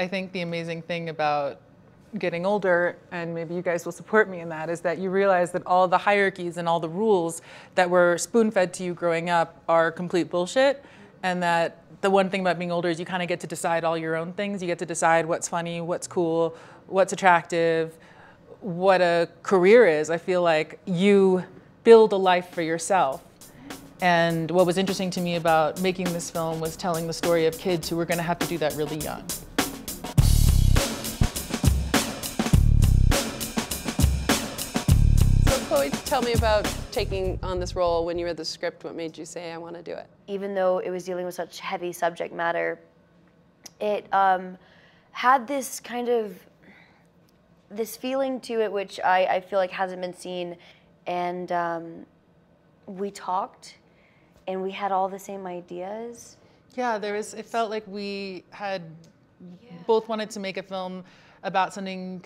I think the amazing thing about getting older, and maybe you guys will support me in that, is that you realize that all the hierarchies and all the rules that were spoon-fed to you growing up are complete bullshit, and that the one thing about being older is you kind of get to decide all your own things. You get to decide what's funny, what's cool, what's attractive, what a career is. I feel like you build a life for yourself. And what was interesting to me about making this film was telling the story of kids who were going to have to do that really young. So Chloë, tell me about taking on this role. When you read the script, what made you say, I want to do it? Even though it was dealing with such heavy subject matter, it had this kind of, this feeling to it which I feel like hasn't been seen. And we talked, and we had all the same ideas. Yeah, it felt like we had both wanted to make a film about something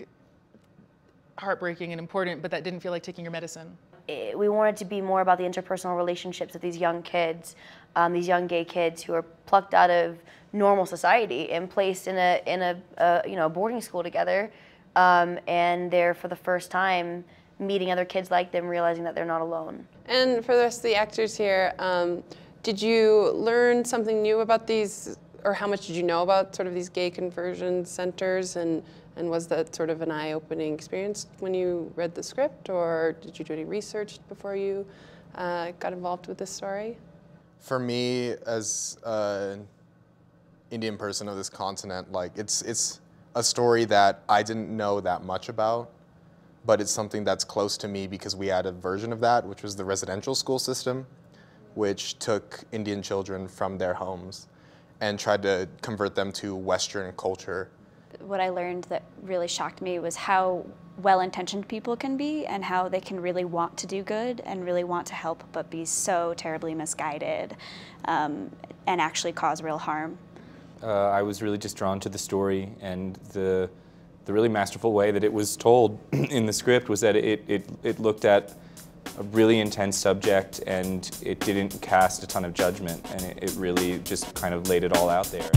heartbreaking and important, but that didn't feel like taking your medicine. We wanted to be more about the interpersonal relationships of these young kids, these young gay kids who are plucked out of normal society and placed in a boarding school together, and they're for the first time meeting other kids like them, realizing that they're not alone. And for the rest of the actors here, did you learn something new about these, or how much did you know about sort of these gay conversion centers, and was that sort of an eye-opening experience when you read the script, or did you do any research before you got involved with this story? For me, as an Indian person of this continent, like it's a story that I didn't know that much about, but it's something that's close to me because we had a version of that, which was the residential school system, which took Indian children from their homes and tried to convert them to Western culture. What I learned that really shocked me was how well-intentioned people can be, and how they can really want to do good and really want to help, but be so terribly misguided and actually cause real harm. I was really just drawn to the story, and the really masterful way that it was told in the script was that it looked at a really intense subject, and it didn't cast a ton of judgment, and it really just kind of laid it all out there.